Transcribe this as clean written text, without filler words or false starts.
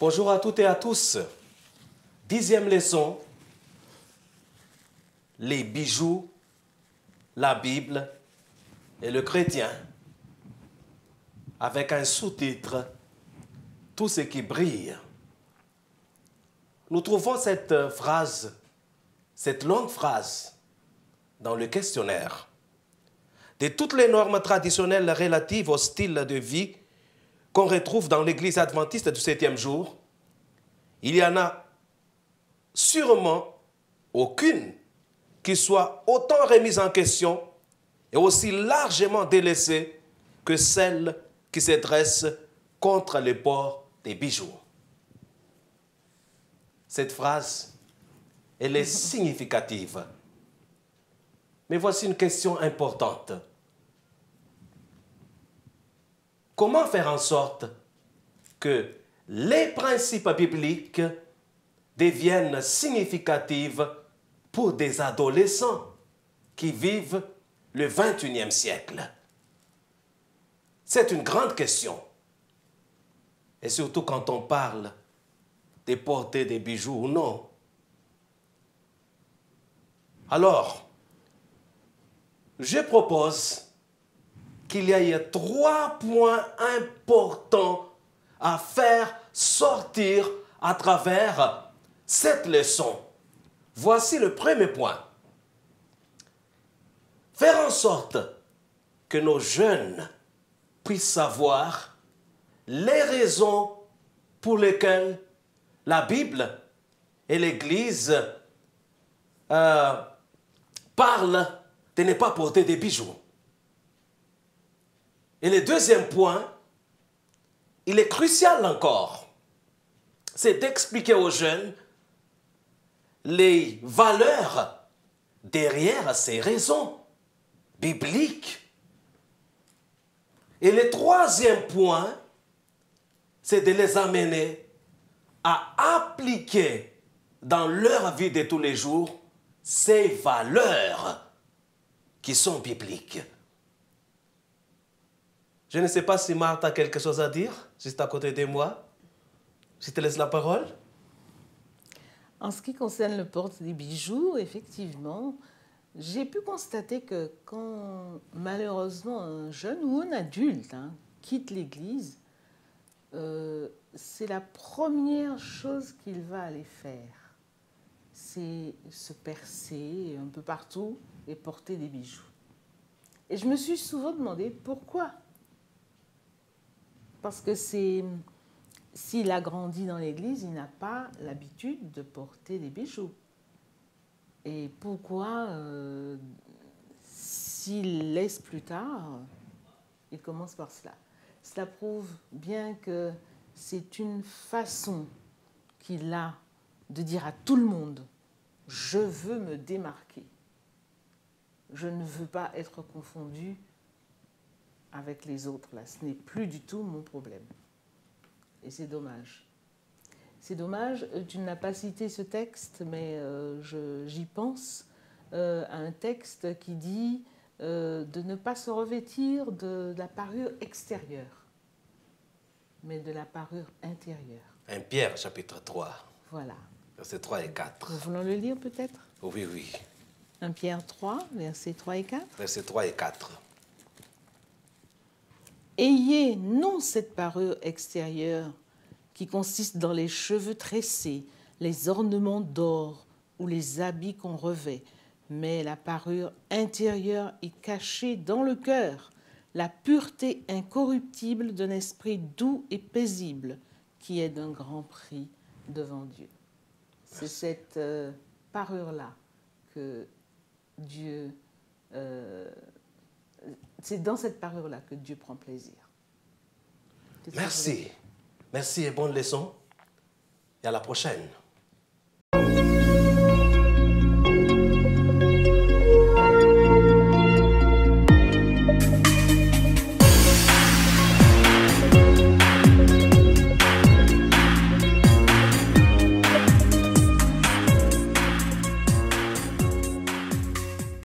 Bonjour à toutes et à tous. 10e leçon, les bijoux, la Bible et le chrétien, avec un sous-titre, tout ce qui brille. Nous trouvons cette phrase, cette longue phrase, dans le questionnaire. De toutes les normes traditionnelles relatives au style de vie qu'on retrouve dans l'Église adventiste du 7e jour, il y en a sûrement aucune qui soit autant remise en question et aussi largement délaissée que celle qui se dresse contre le port des bijoux. Cette phrase, elle est significative. Mais voici une question importante. Comment faire en sorte que les principes bibliques deviennent significatifs pour des adolescents qui vivent le 21e siècle? C'est une grande question. Et surtout quand on parle de porter des bijoux ou non. Alors, je propose qu'il y ait 3 points importants à faire sortir à travers cette leçon. Voici le premier point. Faire en sorte que nos jeunes puissent savoir les raisons pour lesquelles la Bible et l'Église parlent de ne pas porter des bijoux. Et le deuxième point, il est crucial encore, c'est d'expliquer aux jeunes les valeurs derrière ces raisons bibliques. Et le troisième point, c'est de les amener à appliquer dans leur vie de tous les jours ces valeurs qui sont bibliques. Je ne sais pas si Marthe a quelque chose à dire, juste à côté de moi. Je te laisse la parole. En ce qui concerne le port des bijoux, effectivement, j'ai pu constater que quand malheureusement un jeune ou un adulte quitte l'Église, c'est la première chose qu'il va aller faire. C'est se percer un peu partout et porter des bijoux. Et je me suis souvent demandé pourquoi. Parce que s'il a grandi dans l'Église, il n'a pas l'habitude de porter des bijoux. Et pourquoi, s'il laisse plus tard, il commence par cela. Cela prouve bien que c'est une façon qu'il a de dire à tout le monde « Je veux me démarquer. Je ne veux pas être confondu avec les autres. Là, ce n'est plus du tout mon problème. » Et c'est dommage. C'est dommage, tu n'as pas cité ce texte, mais j'y pense, à un texte qui dit de ne pas se revêtir de la parure extérieure, mais de la parure intérieure. 1 Pierre, chapitre 3. Voilà. Versets 3 et 4. Nous voulons le lire peut-être? Oui, oui. 1 Pierre 3, versets 3 et 4. Versets 3 et 4. Ayez non cette parure extérieure qui consiste dans les cheveux tressés, les ornements d'or ou les habits qu'on revêt, mais la parure intérieure est cachée dans le cœur, la pureté incorruptible d'un esprit doux et paisible qui est d'un grand prix devant Dieu. C'est cette parure-là que Dieu... c'est dans cette parure-là que Dieu prend plaisir. Merci. Merci et bonne leçon. Et à la prochaine.